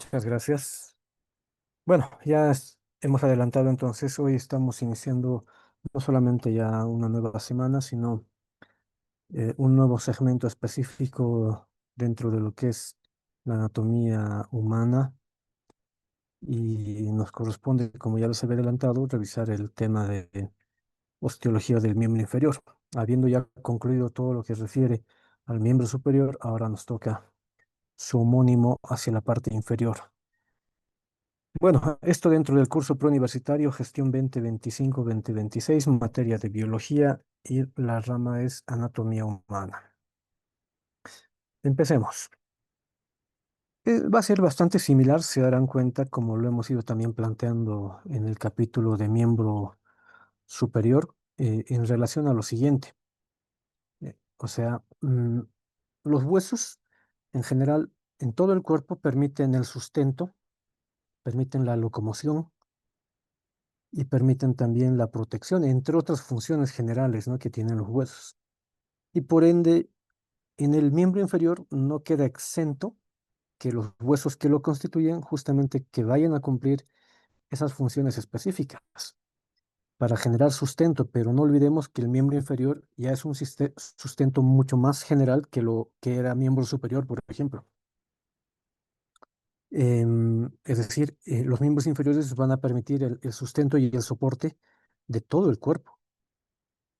Muchas gracias. Bueno, hemos adelantado entonces, hoy estamos iniciando no solamente ya una nueva semana, sino un nuevo segmento específico dentro de lo que es la anatomía humana y nos corresponde, como ya les había adelantado, revisar el tema de osteología del miembro inferior. Habiendo ya concluido todo lo que refiere al miembro superior, ahora nos toca su homónimo hacia la parte inferior. Bueno, esto dentro del curso preuniversitario Gestión 2025-2026, materia de biología y la rama es anatomía humana. Empecemos. Va a ser bastante similar, se darán cuenta, como lo hemos ido también planteando en el capítulo de miembro superior, en relación a lo siguiente. O sea, los huesos en general en todo el cuerpo permiten el sustento, permiten la locomoción y permiten también la protección, entre otras funciones generales, ¿no?, que tienen los huesos. Y por ende, en el miembro inferior no queda exento que los huesos que lo constituyen justamente que vayan a cumplir esas funciones específicas para generar sustento, pero no olvidemos que el miembro inferior ya es un sustento mucho más general que lo que era miembro superior, por ejemplo. Es decir, los miembros inferiores van a permitir el sustento y el soporte de todo el cuerpo.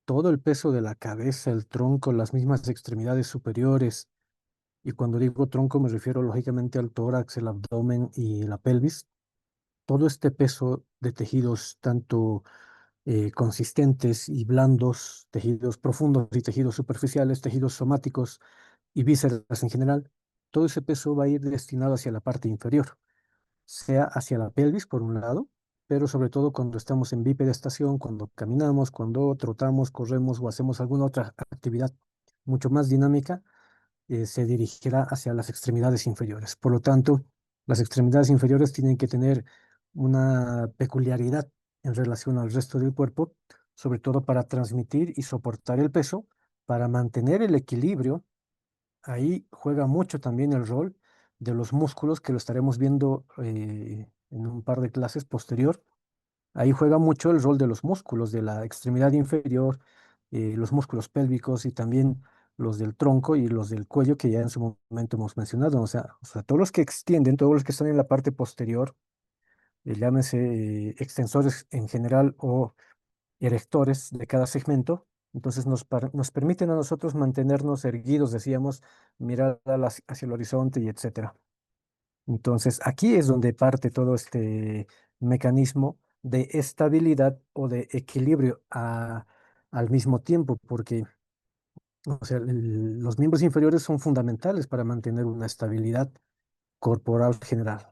Todo el peso de la cabeza, el tronco, las mismas extremidades superiores. Y cuando digo tronco me refiero lógicamente al tórax, el abdomen y la pelvis. Todo este peso de tejidos tanto consistentes y blandos, tejidos profundos y tejidos superficiales, tejidos somáticos y vísceras en general, todo ese peso va a ir destinado hacia la parte inferior, sea hacia la pelvis por un lado, pero sobre todo cuando estamos en bipedestación, cuando caminamos, cuando trotamos, corremos o hacemos alguna otra actividad mucho más dinámica, se dirigirá hacia las extremidades inferiores. Por lo tanto, las extremidades inferiores tienen que tener una peculiaridad en relación al resto del cuerpo, sobre todo para transmitir y soportar el peso, para mantener el equilibrio. Ahí juega mucho también el rol de los músculos, que lo estaremos viendo en un par de clases posterior. Ahí juega mucho el rol de los músculos de la extremidad inferior, los músculos pélvicos y también los del tronco y los del cuello que ya en su momento hemos mencionado. O sea, todos los que extienden, todos los que están en la parte posterior, llámese extensores en general o erectores de cada segmento. Entonces nos permiten a nosotros mantenernos erguidos, decíamos, mirar hacia el horizonte y etcétera. Entonces aquí es donde parte todo este mecanismo de estabilidad o de equilibrio al mismo tiempo, porque o sea, los miembros inferiores son fundamentales para mantener una estabilidad corporal general.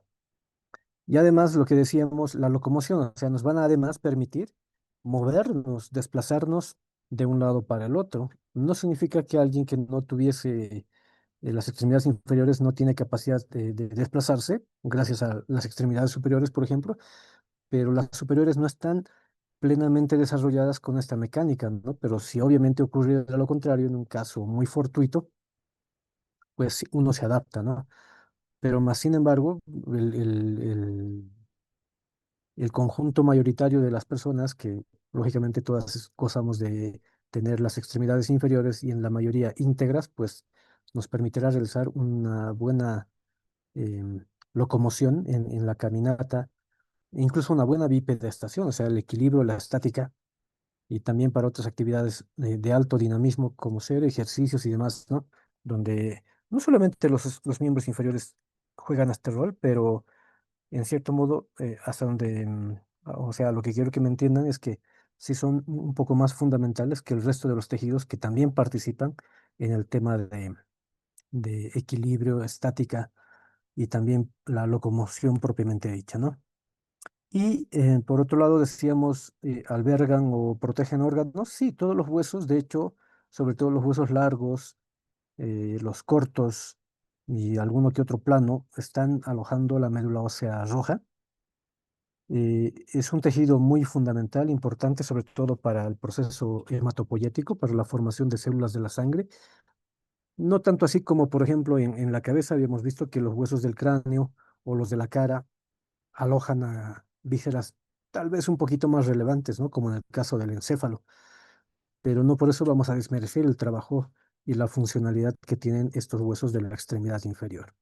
Y además, lo que decíamos, la locomoción, o sea, nos van a además permitir movernos, desplazarnos de un lado para el otro. No significa que alguien que no tuviese las extremidades inferiores no tiene capacidad de desplazarse, gracias a las extremidades superiores, por ejemplo, pero las superiores no están plenamente desarrolladas con esta mecánica, ¿no? Pero si obviamente ocurriera lo contrario, en un caso muy fortuito, pues sí, uno se adapta, ¿no? Pero más sin embargo, el conjunto mayoritario de las personas que lógicamente todas gozamos de tener las extremidades inferiores y en la mayoría íntegras, pues nos permitirá realizar una buena em, locomoción en la caminata, incluso una buena bipedestación, o sea, el equilibrio, la estática y también para otras actividades de alto dinamismo como ser ejercicios y demás, ¿no? Donde no solamente los miembros inferiores juegan este rol, pero en cierto modo, hasta donde, o sea, lo que quiero que me entiendan es que sí son un poco más fundamentales que el resto de los tejidos que también participan en el tema de equilibrio, estática y también la locomoción propiamente dicha, ¿no? Y por otro lado decíamos, albergan o protegen órganos, sí, todos los huesos, de hecho, sobre todo los huesos largos, los cortos y alguno que otro plano, están alojando la médula ósea roja. Es un tejido muy fundamental, importante, sobre todo para el proceso hematopoyético, para la formación de células de la sangre. No tanto así como, por ejemplo, en la cabeza habíamos visto que los huesos del cráneo o los de la cara alojan a vísceras tal vez un poquito más relevantes, ¿no? Como en el caso del encéfalo, pero no por eso vamos a desmerecer el trabajo y la funcionalidad que tienen estos huesos de la extremidad inferior.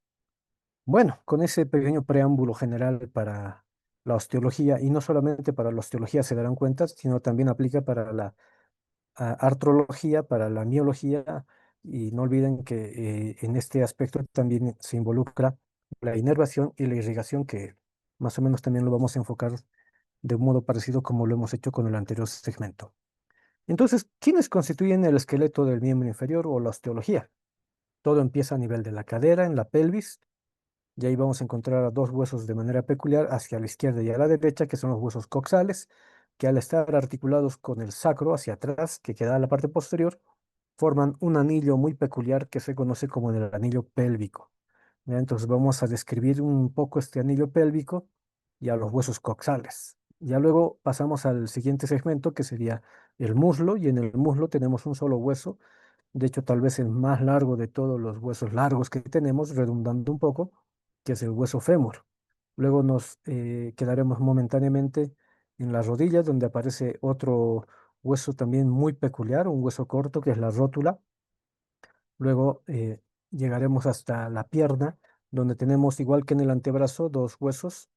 Bueno, con ese pequeño preámbulo general para la osteología, y no solamente para la osteología se darán cuenta, sino también aplica para la artrología, para la miología, y no olviden que en este aspecto también se involucra la inervación y la irrigación, que más o menos también lo vamos a enfocar de un modo parecido como lo hemos hecho con el anterior segmento. Entonces, ¿quiénes constituyen el esqueleto del miembro inferior o la osteología? Todo empieza a nivel de la cadera, en la pelvis, y ahí vamos a encontrar a dos huesos de manera peculiar hacia la izquierda y a la derecha, que son los huesos coxales, que al estar articulados con el sacro hacia atrás, que queda en la parte posterior, forman un anillo muy peculiar que se conoce como el anillo pélvico. ¿Ya? Entonces vamos a describir un poco este anillo pélvico y a los huesos coxales. Ya luego pasamos al siguiente segmento, que sería el muslo, y en el muslo tenemos un solo hueso, de hecho tal vez el más largo de todos los huesos largos que tenemos, redundando un poco, que es el hueso fémur. Luego nos quedaremos momentáneamente en las rodillas, donde aparece otro hueso también muy peculiar, un hueso corto, que es la rótula. Luego llegaremos hasta la pierna, donde tenemos, igual que en el antebrazo, dos huesos,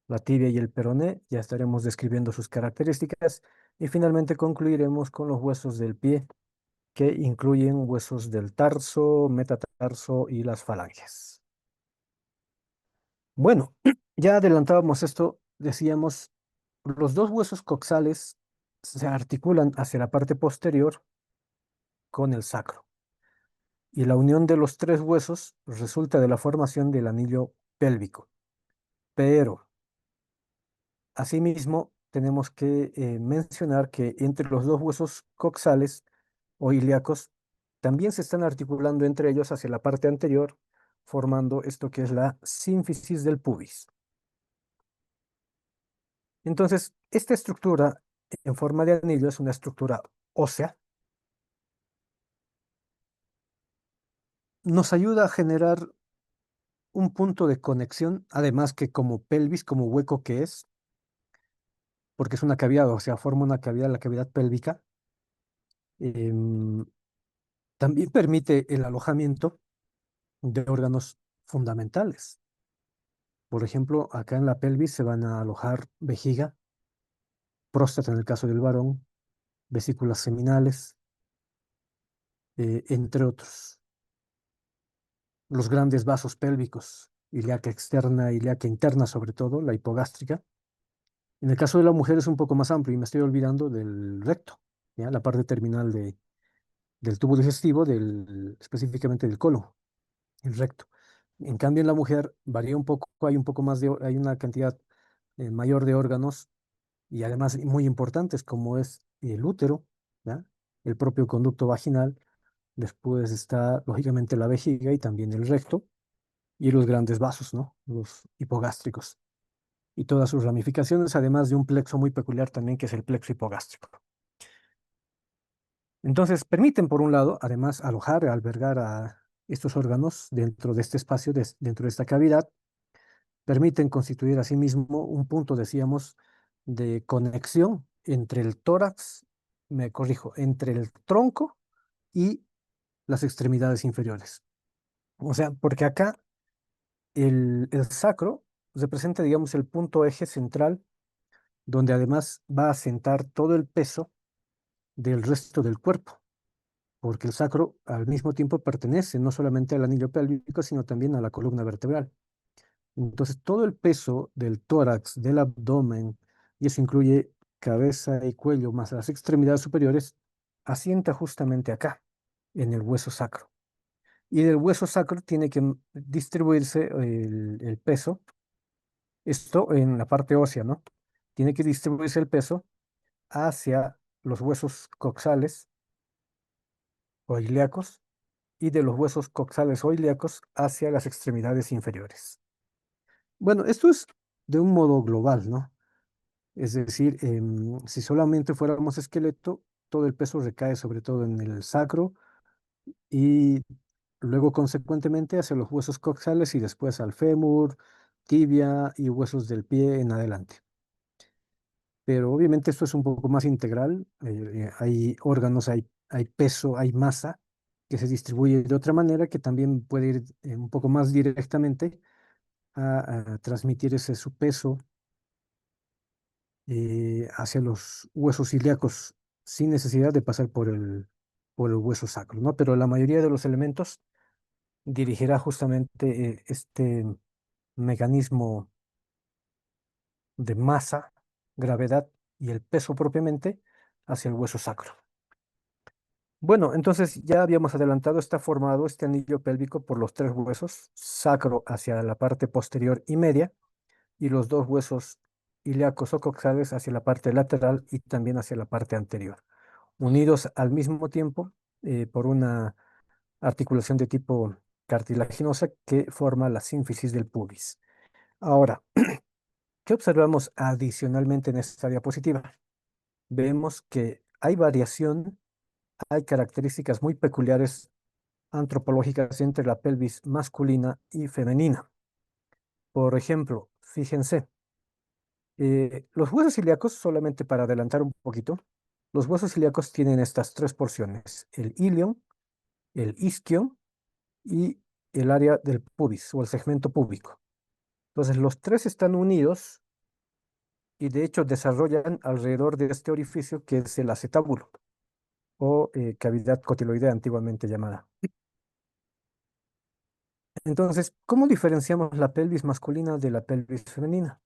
la tibia y el peroné. Ya estaremos describiendo sus características. Y finalmente concluiremos con los huesos del pie, que incluyen huesos del tarso, metatarso y las falanges. Bueno, ya adelantábamos esto, decíamos, los dos huesos coxales se articulan hacia la parte posterior con el sacro, y la unión de los tres huesos resulta de la formación del anillo pélvico. Pero, asimismo, tenemos que mencionar que entre los dos huesos coxales o ilíacos también se están articulando entre ellos hacia la parte anterior, formando esto que es la sínfisis del pubis. Entonces, esta estructura en forma de anillo es una estructura ósea. Nos ayuda a generar un punto de conexión, además que como pelvis, como hueco que es, porque es una cavidad, o sea, forma una cavidad, la cavidad pélvica. em, También permite el alojamiento de órganos fundamentales. Por ejemplo, acá en la pelvis se van a alojar vejiga, próstata en el caso del varón, vesículas seminales, entre otros. Los grandes vasos pélvicos, ilíaca externa, ilíaca interna sobre todo, la hipogástrica. En el caso de la mujer es un poco más amplio y me estoy olvidando del recto, ¿ya? La parte terminal del tubo digestivo, específicamente del colon, el recto. En cambio, en la mujer varía un poco, hay un poco más hay una cantidad mayor de órganos y además muy importantes, como es el útero, ¿ya? El propio conducto vaginal. Después está, lógicamente, la vejiga y también el recto y los grandes vasos, ¿no? Los hipogástricos y todas sus ramificaciones, además de un plexo muy peculiar también, que es el plexo hipogástrico. Entonces, permiten, por un lado, además, alojar, albergar a estos órganos dentro de este espacio, dentro de esta cavidad. Permiten constituir asimismo un punto, decíamos, de conexión entre el tórax, me corrijo, entre el tronco y las extremidades inferiores. O sea, porque acá el sacro representa, digamos, el punto eje central, donde además va a sentar todo el peso del resto del cuerpo, porque el sacro al mismo tiempo pertenece no solamente al anillo pélvico, sino también a la columna vertebral. Entonces, todo el peso del tórax, del abdomen, y eso incluye cabeza y cuello, más las extremidades superiores, asienta justamente acá, en el hueso sacro. Y del hueso sacro tiene que distribuirse el peso, esto en la parte ósea, ¿no? Tiene que distribuirse el peso hacia los huesos coxales o ilíacos, y de los huesos coxales o ilíacos hacia las extremidades inferiores. Bueno, esto es de un modo global, ¿no? Es decir, si solamente fuéramos esqueleto, todo el peso recae sobre todo en el sacro y luego consecuentemente hacia los huesos coxales y después al fémur, tibia y huesos del pie en adelante. Pero obviamente esto es un poco más integral. Hay órganos, hay peso, hay masa que se distribuye de otra manera que también puede ir un poco más directamente a transmitir ese su peso hacia los huesos ilíacos sin necesidad de pasar por el hueso sacro, ¿no? Pero la mayoría de los elementos dirigirá justamente este mecanismo de masa, gravedad y el peso propiamente hacia el hueso sacro. Bueno, entonces ya habíamos adelantado, está formado este anillo pélvico por los tres huesos, sacro hacia la parte posterior y media, y los dos huesos ilíacos o coxales hacia la parte lateral y también hacia la parte anterior, unidos al mismo tiempo por una articulación de tipo cartilaginosa que forma la sínfisis del pubis. Ahora, ¿qué observamos adicionalmente en esta diapositiva? Vemos que hay variación, hay características muy peculiares antropológicas entre la pelvis masculina y femenina. Por ejemplo, fíjense, los huesos ilíacos, solamente para adelantar un poquito, los huesos ilíacos tienen estas tres porciones, el ilion, el isquion y el área del pubis o el segmento púbico. Entonces, los tres están unidos y de hecho desarrollan alrededor de este orificio que es el acetábulo o cavidad cotiloidea antiguamente llamada. Entonces, ¿cómo diferenciamos la pelvis masculina de la pelvis femenina?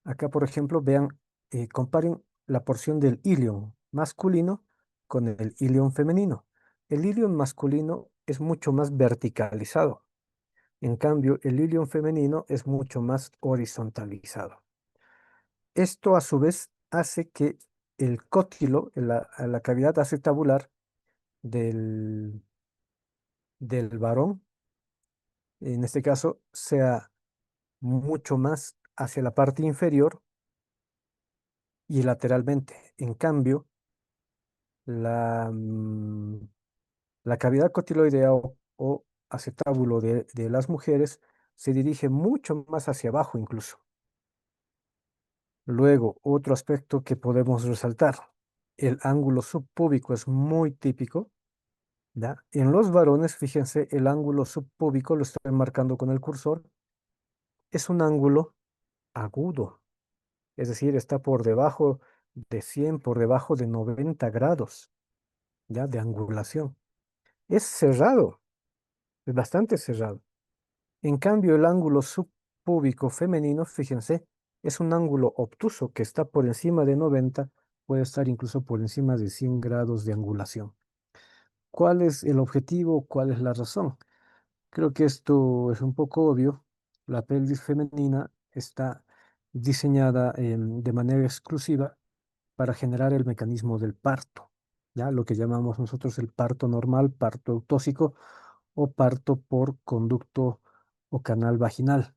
Acá, por ejemplo, vean, comparen la porción del ilion masculino con el ilion femenino. El ilion masculino es mucho más verticalizado. En cambio, el ilion femenino es mucho más horizontalizado. Esto, a su vez, hace que el cótilo, la cavidad acetabular del, del varón, en este caso, sea mucho más hacia la parte inferior y lateralmente. En cambio, la, la cavidad cotiloidea o acetábulo de las mujeres se dirige mucho más hacia abajo incluso. Luego, otro aspecto que podemos resaltar, el ángulo subpúbico es muy típico, ¿ya? En los varones, fíjense, el ángulo subpúbico, lo estoy marcando con el cursor, es un ángulo agudo, es decir, está por debajo de 100, por debajo de 90 grados, ¿ya? De angulación. Es cerrado, es bastante cerrado. En cambio, el ángulo subpúbico femenino, fíjense, es un ángulo obtuso que está por encima de 90, puede estar incluso por encima de 100 grados de angulación. ¿Cuál es el objetivo? ¿Cuál es la razón? Creo que esto es un poco obvio. La pelvis femenina está diseñada de manera exclusiva para generar el mecanismo del parto, ¿ya? Lo que llamamos nosotros el parto normal, parto eutóxico o parto por conducto o canal vaginal.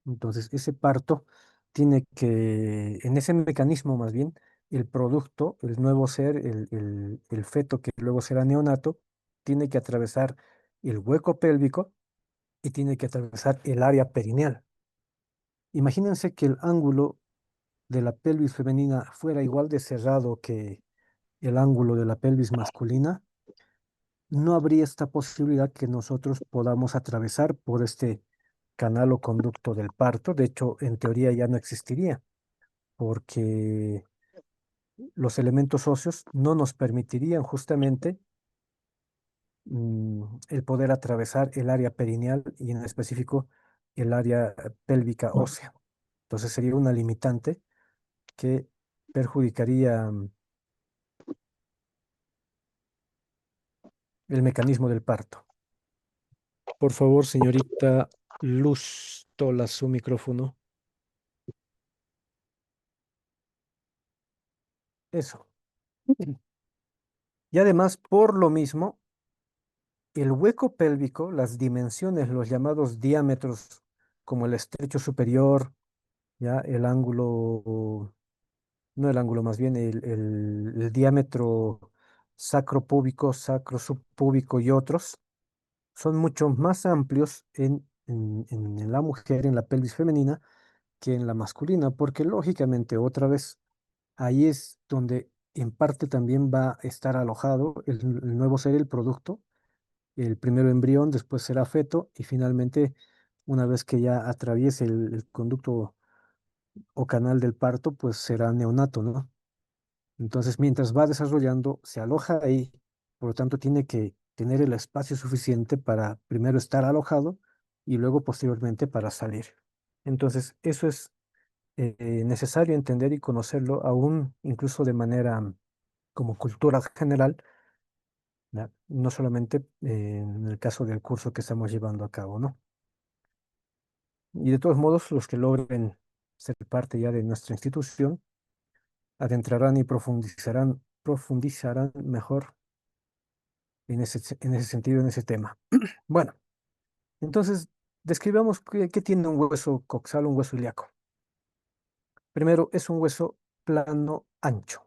Entonces, ese parto tiene que, en ese mecanismo más bien, el producto, el nuevo ser, el feto que luego será neonato, tiene que atravesar el hueco pélvico y tiene que atravesar el área perineal. Imagínense que el ángulo de la pelvis femenina fuera igual de cerrado que el ángulo de la pelvis masculina, no habría esta posibilidad que nosotros podamos atravesar por este canal o conducto del parto. De hecho, en teoría ya no existiría, porque los elementos óseos no nos permitirían justamente el poder atravesar el área perineal y en específico el área pélvica ósea. Entonces sería una limitante que perjudicaría el mecanismo del parto. Por favor, señorita Luz Tola, su micrófono. Eso. Y además, por lo mismo, el hueco pélvico, las dimensiones, los llamados diámetros, como el estrecho superior, ya el ángulo, no el ángulo, más bien el diámetro sacropúbico, sacro subpúbico y otros, son mucho más amplios en en la mujer, en la pelvis femenina, que en la masculina, porque lógicamente otra vez ahí es donde en parte también va a estar alojado el nuevo ser, el producto, el primero embrión, después será feto y finalmente, una vez que ya atraviese el conducto o canal del parto, pues será neonato, ¿no? Entonces, mientras va desarrollando, se aloja ahí, por lo tanto, tiene que tener el espacio suficiente para primero estar alojado y luego posteriormente para salir. Entonces, eso es necesario entender y conocerlo aún incluso de manera como cultura general, ¿ya? No solamente en el caso del curso que estamos llevando a cabo, ¿no? Y de todos modos, los que logren ser parte ya de nuestra institución adentrarán y profundizarán mejor en ese sentido, en ese tema. Bueno, entonces, describamos qué tiene un hueso coxal, un hueso ilíaco. Primero, es un hueso plano ancho.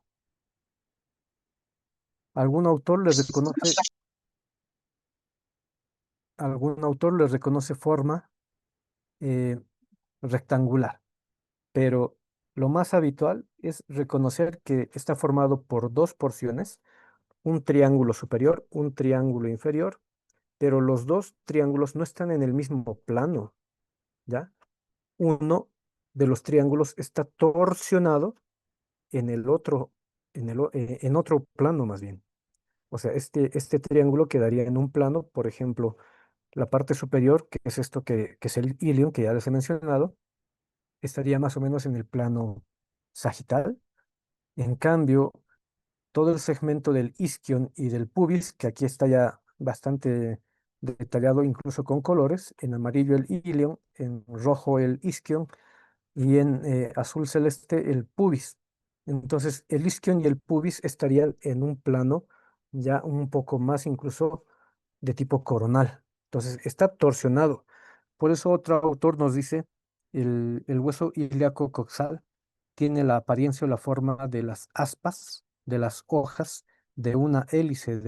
Algún autor le reconoce, algún autor le reconoce forma eh, rectangular, pero lo más habitual es reconocer que está formado por dos porciones, un triángulo superior, un triángulo inferior, pero los dos triángulos no están en el mismo plano, ¿ya? Uno de los triángulos está torsionado en el otro, en otro plano más bien. O sea, este triángulo quedaría en un plano, por ejemplo, la parte superior, que es esto que es el ilion, que ya les he mencionado, estaría más o menos en el plano sagital. En cambio, todo el segmento del isquion y del pubis, que aquí está ya bastante detallado, incluso con colores, en amarillo el ilion, en rojo el isquion y en azul celeste el pubis. Entonces, el isquion y el pubis estarían en un plano ya un poco más incluso de tipo coronal. Entonces, está torsionado. Por eso otro autor nos dice, el hueso ilíaco coxal tiene la apariencia o la forma de las aspas, de las hojas, de una hélice,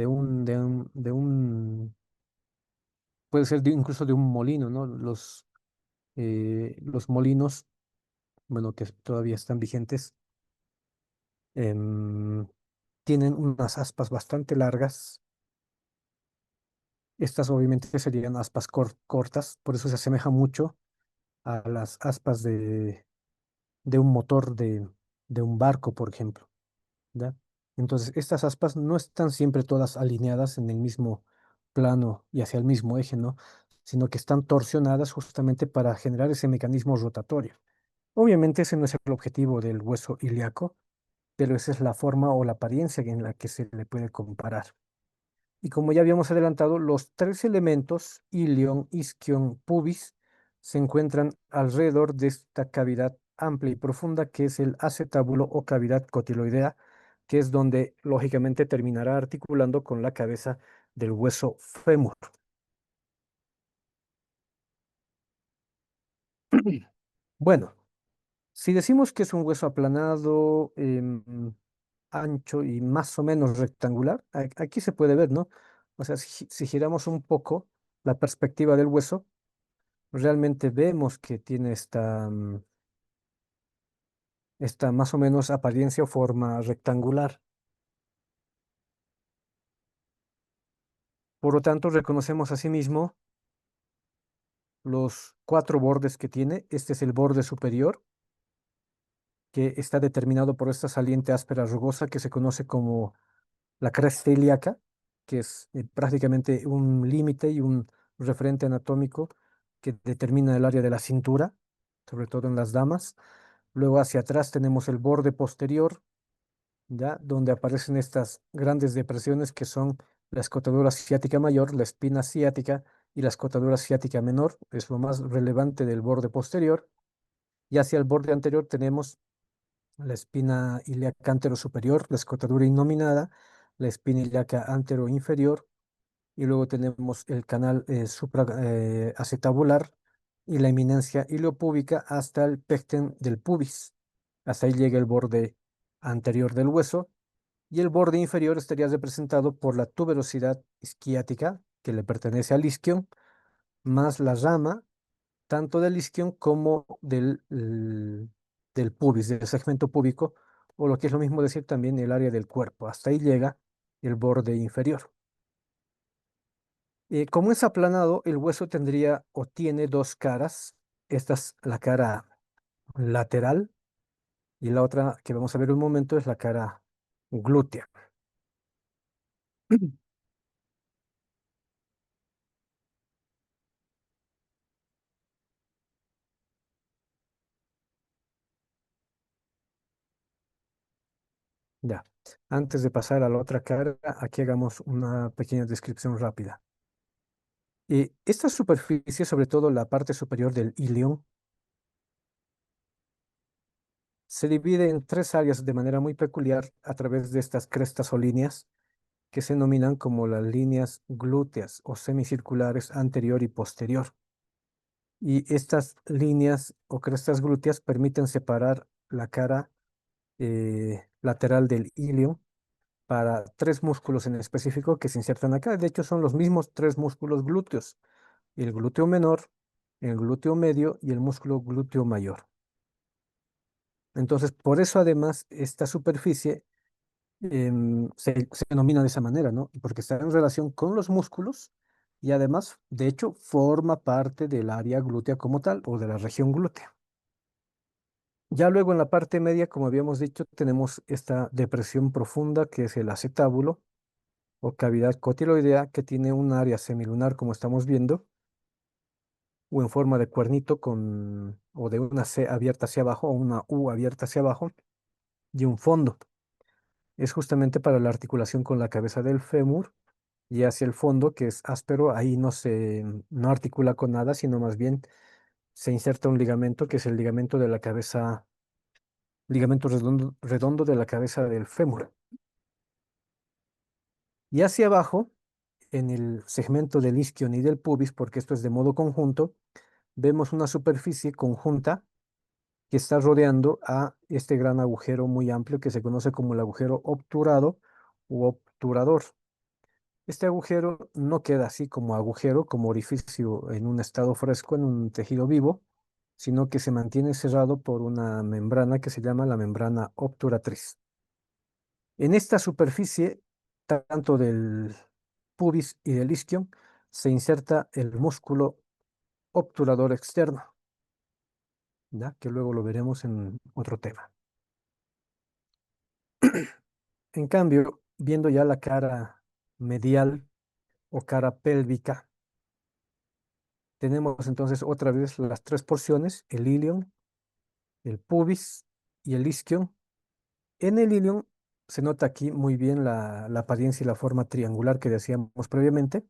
puede ser incluso de un molino, ¿no? Los molinos, bueno, que todavía están vigentes, em, tienen unas aspas bastante largas. Estas obviamente serían aspas cortas, por eso se asemeja mucho a las aspas de un motor de un barco, por ejemplo, ¿ya? Entonces, estas aspas no están siempre todas alineadas en el mismo plano y hacia el mismo eje, ¿no? Sino que están torsionadas justamente para generar ese mecanismo rotatorio. Obviamente ese no es el objetivo del hueso ilíaco, pero esa es la forma o la apariencia en la que se le puede comparar. Y como ya habíamos adelantado, los tres elementos, ilion, isquion, pubis, se encuentran alrededor de esta cavidad amplia y profunda que es el acetábulo o cavidad cotiloidea, que es donde lógicamente terminará articulando con la cabeza del hueso fémur. Bueno, si decimos que es un hueso aplanado, ancho y más o menos rectangular, aquí se puede ver, ¿no? O sea, si giramos un poco la perspectiva del hueso, realmente vemos que tiene esta más o menos apariencia o forma rectangular. Por lo tanto, reconocemos asimismo los cuatro bordes que tiene. Este es el borde superior, que está determinado por esta saliente áspera rugosa que se conoce como la cresta ilíaca, que es prácticamente un límite y un referente anatómico que determina el área de la cintura, sobre todo en las damas. Luego hacia atrás tenemos el borde posterior, ¿ya? Donde aparecen estas grandes depresiones que son la escotadura ciática mayor, la espina ciática y la escotadura ciática menor, es lo más relevante del borde posterior. Y hacia el borde anterior tenemos la espina ilíaca anterosuperior, la escotadura innominada, la espina ilíaca anteroinferior, y luego tenemos el canal supraacetabular y la eminencia iliopúbica hasta el pecten del pubis. Hasta ahí llega el borde anterior del hueso y el borde inferior estaría representado por la tuberosidad isquiática, que le pertenece al isquion, más la rama. tanto del isquion como del pubis, del segmento púbico, o lo que es lo mismo decir también el área del cuerpo. Hasta ahí llega el borde inferior. Como es aplanado, el hueso tendría o tiene dos caras. Esta es la cara lateral y la otra que vamos a ver un momento es la cara glútea. Ya. Antes de pasar a la otra cara, aquí hagamos una pequeña descripción rápida. Esta superficie, sobre todo la parte superior del ilion, se divide en tres áreas de manera muy peculiar a través de estas crestas o líneas que se denominan como las líneas glúteas o semicirculares anterior y posterior. Y estas líneas o crestas glúteas permiten separar la cara lateral del ilion para tres músculos en específico que se insertan acá. De hecho, son los mismos tres músculos glúteos: el glúteo menor, el glúteo medio y el músculo glúteo mayor. Entonces, por eso además esta superficie se denomina de esa manera, ¿no? Porque está en relación con los músculos y además, de hecho, forma parte del área glútea como tal o de la región glútea. Ya luego en la parte media, como habíamos dicho, tenemos esta depresión profunda que es el acetábulo o cavidad cotiloidea que tiene un área semilunar como estamos viendo o en forma de cuernito o de una C abierta hacia abajo o una U abierta hacia abajo y un fondo. Es justamente para la articulación con la cabeza del fémur y hacia el fondo, que es áspero, ahí no articula con nada, sino más bien se inserta un ligamento, que es el ligamento de la cabeza, ligamento redondo de la cabeza del fémur. Y hacia abajo, en el segmento del isquion y del pubis, porque esto es de modo conjunto, vemos una superficie conjunta que está rodeando a este gran agujero muy amplio que se conoce como el agujero obturado u obturador. Este agujero no queda así como agujero, como orificio en un estado fresco, en un tejido vivo, sino que se mantiene cerrado por una membrana que se llama la membrana obturatriz. En esta superficie, tanto del pubis y del isquion, se inserta el músculo obturador externo, ¿ya? Que luego lo veremos en otro tema. En cambio, viendo ya la cara medial o cara pélvica, tenemos entonces otra vez las tres porciones: el ilion, el pubis y el isquion. En el ilion se nota aquí muy bien la apariencia y la forma triangular que decíamos previamente.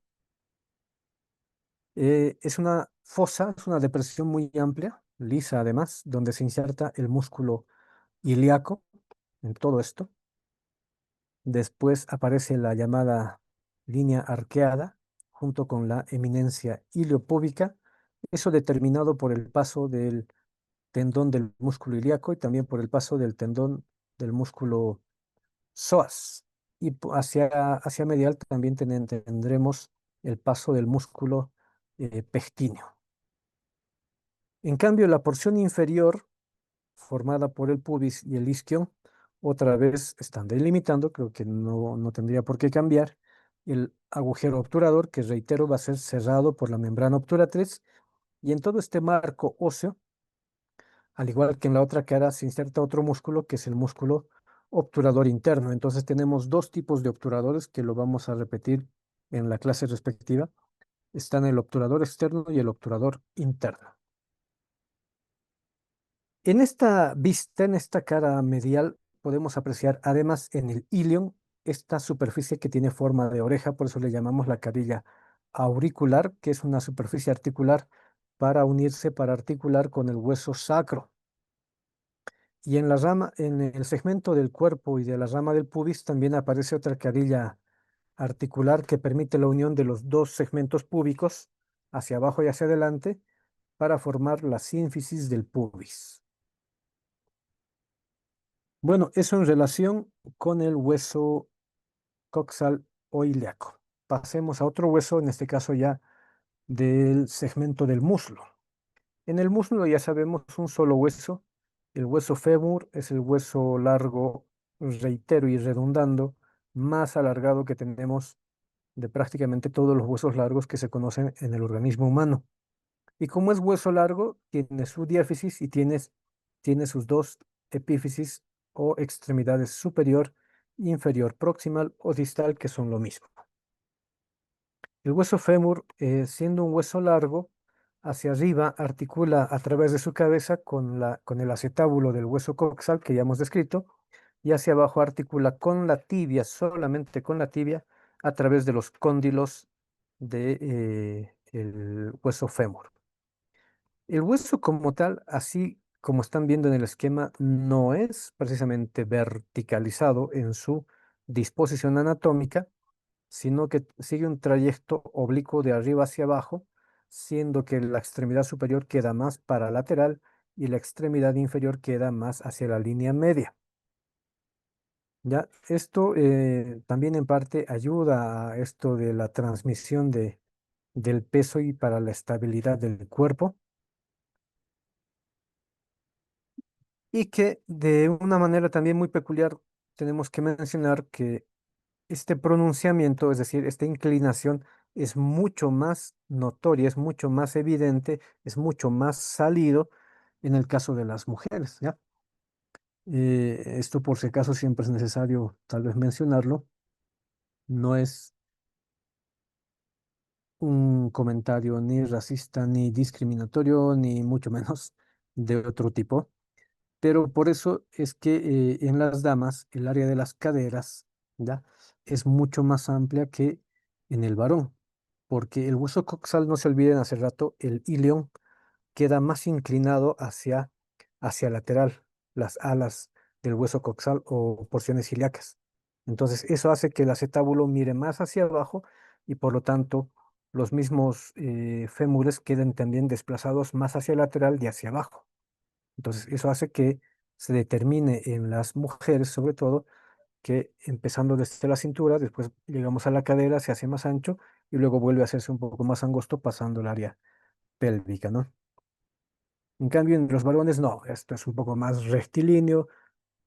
Es una fosa, es una depresión muy amplia, lisa además, donde se inserta el músculo ilíaco en todo esto. Después aparece la llamada línea arqueada junto con la eminencia iliopúbica, eso determinado por el paso del tendón del músculo ilíaco y también por el paso del tendón del músculo psoas. Y hacia medial también tendremos el paso del músculo pectíneo. En cambio, la porción inferior, formada por el pubis y el isquion, otra vez están delimitando, creo que no tendría por qué cambiar. El agujero obturador, que reitero, va a ser cerrado por la membrana obturatriz, y en todo este marco óseo, al igual que en la otra cara, se inserta otro músculo que es el músculo obturador interno. Entonces tenemos dos tipos de obturadores que lo vamos a repetir en la clase respectiva. Están el obturador externo y el obturador interno. En esta vista, en esta cara medial, podemos apreciar además en el ilion esta superficie que tiene forma de oreja, por eso le llamamos la carilla auricular, que es una superficie articular para unirse, para articular con el hueso sacro. Y en la rama, en el segmento del cuerpo y de la rama del pubis también aparece otra carilla articular que permite la unión de los dos segmentos púbicos hacia abajo y hacia adelante para formar la sínfisis del pubis. Bueno, eso en relación con el hueso coxal o ilíaco. Pasemos a otro hueso, en este caso ya del segmento del muslo. En el muslo ya sabemos un solo hueso. El hueso fémur es el hueso largo, reitero y redundando, más alargado que tenemos de prácticamente todos los huesos largos que se conocen en el organismo humano. Y como es hueso largo, tiene su diáfisis y tiene sus dos epífisis o extremidades superior, inferior, proximal o distal, que son lo mismo. El hueso fémur, siendo un hueso largo, hacia arriba articula a través de su cabeza con el acetábulo del hueso coxal que ya hemos descrito, y hacia abajo articula con la tibia, solamente con la tibia, a través de los cóndilos del hueso fémur. El hueso como tal, así como están viendo en el esquema, no es precisamente verticalizado en su disposición anatómica, sino que sigue un trayecto oblicuo de arriba hacia abajo, siendo que la extremidad superior queda más paralateral y la extremidad inferior queda más hacia la línea media. Ya, esto también en parte ayuda a esto de la transmisión del peso y para la estabilidad del cuerpo, y que de una manera también muy peculiar tenemos que mencionar que este pronunciamiento, es decir, esta inclinación, es mucho más notoria, es mucho más evidente, es mucho más salido en el caso de las mujeres, ¿ya? Esto por si acaso siempre es necesario tal vez mencionarlo, no es un comentario ni racista, ni discriminatorio, ni mucho menos de otro tipo. Pero por eso es que en las damas el área de las caderas, ¿ya? Es mucho más amplia que en el varón, porque el hueso coxal, no se olviden hace rato, el ilion queda más inclinado hacia lateral, las alas del hueso coxal o porciones ilíacas. Entonces, eso hace que el acetábulo mire más hacia abajo y por lo tanto los mismos fémures queden también desplazados más hacia el lateral y hacia abajo. Entonces, eso hace que se determine en las mujeres, sobre todo, que empezando desde la cintura, después llegamos a la cadera, se hace más ancho y luego vuelve a hacerse un poco más angosto pasando el área pélvica, ¿no? En cambio, en los varones no, esto es un poco más rectilíneo,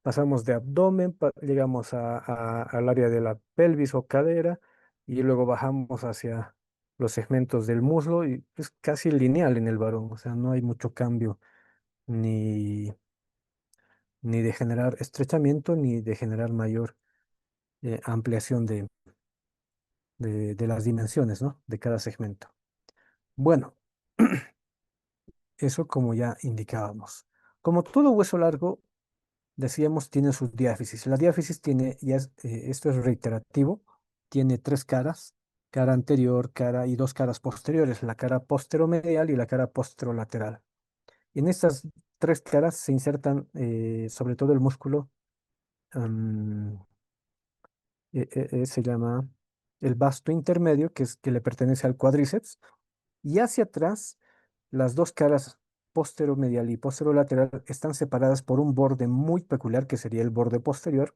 pasamos de abdomen, llegamos al área de la pelvis o cadera y luego bajamos hacia los segmentos del muslo y es casi lineal en el varón, o sea, no hay mucho cambio ni ni de generar estrechamiento, ni de generar mayor ampliación de las dimensiones, ¿no? De cada segmento. Bueno, eso como ya indicábamos. Como todo hueso largo, decíamos, tiene su diáfisis. La diáfisis tiene, esto es reiterativo, tiene tres caras, cara anterior, cara y dos caras posteriores, la cara posteromedial y la cara posterolateral. En estas tres caras se insertan sobre todo el músculo se llama el vasto intermedio, que le pertenece al cuádriceps, y hacia atrás las dos caras posteromedial y posterolateral están separadas por un borde muy peculiar que sería el borde posterior,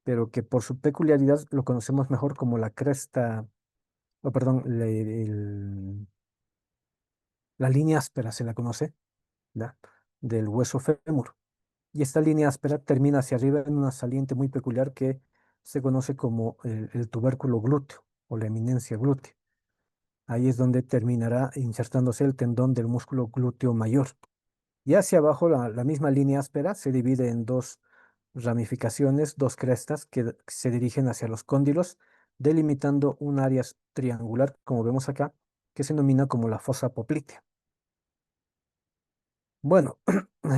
pero que por su peculiaridad lo conocemos mejor como la cresta, o perdón, la línea áspera se la conoce, ¿ya? Del hueso fémur. Y esta línea áspera termina hacia arriba en una saliente muy peculiar que se conoce como el tubérculo glúteo o la eminencia glútea. Ahí es donde terminará insertándose el tendón del músculo glúteo mayor. Y hacia abajo la misma línea áspera se divide en dos ramificaciones, dos crestas que se dirigen hacia los cóndilos, delimitando un área triangular, como vemos acá, que se denomina como la fosa poplitea. Bueno,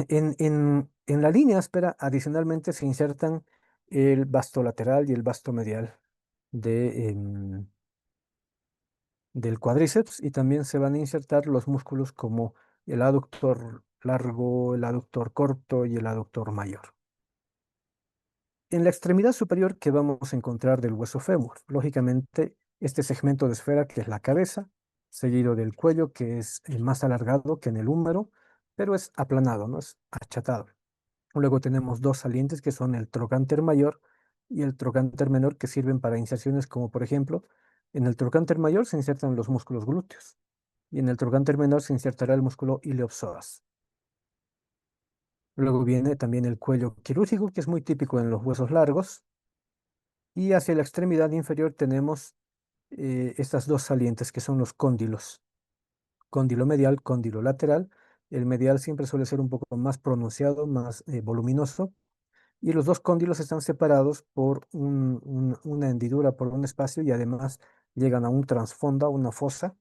en la línea áspera adicionalmente se insertan el vasto lateral y el vasto medial del cuádriceps y también se van a insertar los músculos como el aductor largo, el aductor corto y el aductor mayor. En la extremidad superior que vamos a encontrar del hueso fémur, lógicamente este segmento de esfera que es la cabeza, seguido del cuello que es más alargado que en el húmero, pero es aplanado, no es achatado. Luego tenemos dos salientes que son el trocánter mayor y el trocánter menor que sirven para inserciones como por ejemplo en el trocánter mayor se insertan los músculos glúteos y en el trocánter menor se insertará el músculo iliopsoas. Luego viene también el cuello quirúrgico, que es muy típico en los huesos largos, y hacia la extremidad inferior tenemos estas dos salientes que son los cóndilos, cóndilo medial, cóndilo lateral. El medial siempre suele ser un poco más pronunciado, más voluminoso, y los dos cóndilos están separados por una hendidura, por un espacio, y además llegan a un trasfondo, a una fosa.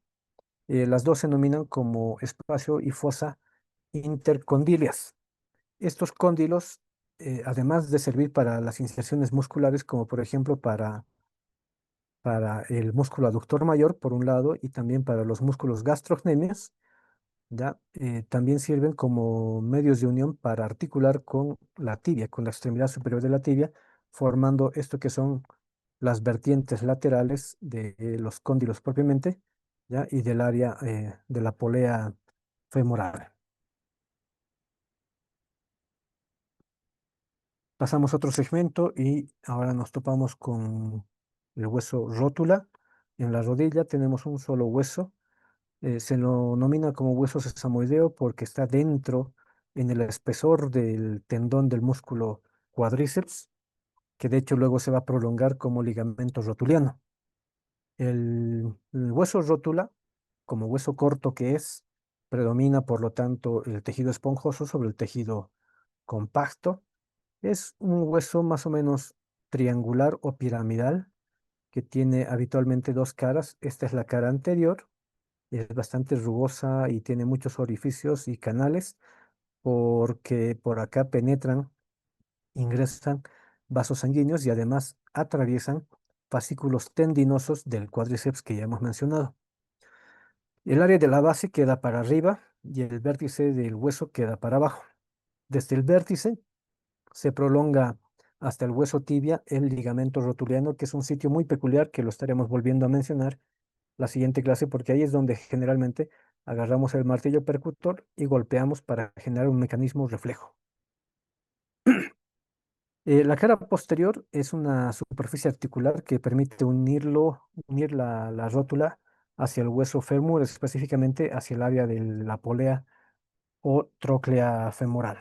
Las dos se denominan como espacio y fosa intercondilias. Estos cóndilos, además de servir para las inserciones musculares, como por ejemplo para el músculo aductor mayor, por un lado, y también para los músculos gastrocnemios, ¿ya? También sirven como medios de unión para articular con la tibia, con la extremidad superior de la tibia, formando esto que son las vertientes laterales de los cóndilos propiamente, ¿ya? Y del área de la polea femoral. Pasamos a otro segmento y ahora nos topamos con el hueso rótula. En la rodilla tenemos un solo hueso. Se lo nomina como hueso sesamoideo porque está dentro, en el espesor del tendón del músculo cuádriceps, que de hecho luego se va a prolongar como ligamento rotuliano. El hueso rótula, como hueso corto que es, predomina por lo tanto el tejido esponjoso sobre el tejido compacto. Es un hueso más o menos triangular o piramidal que tiene habitualmente dos caras. Esta es la cara anterior, es bastante rugosa y tiene muchos orificios y canales porque por acá penetran, ingresan vasos sanguíneos y además atraviesan fascículos tendinosos del cuádriceps que ya hemos mencionado. El área de la base queda para arriba y el vértice del hueso queda para abajo. Desde el vértice se prolonga hasta el hueso tibia el ligamento rotuliano, que es un sitio muy peculiar que lo estaremos volviendo a mencionar la siguiente clase, porque ahí es donde generalmente agarramos el martillo percutor y golpeamos para generar un mecanismo reflejo. La cara posterior es una superficie articular que permite unir la rótula hacia el hueso fémur, específicamente hacia el área de la polea o tróclea femoral.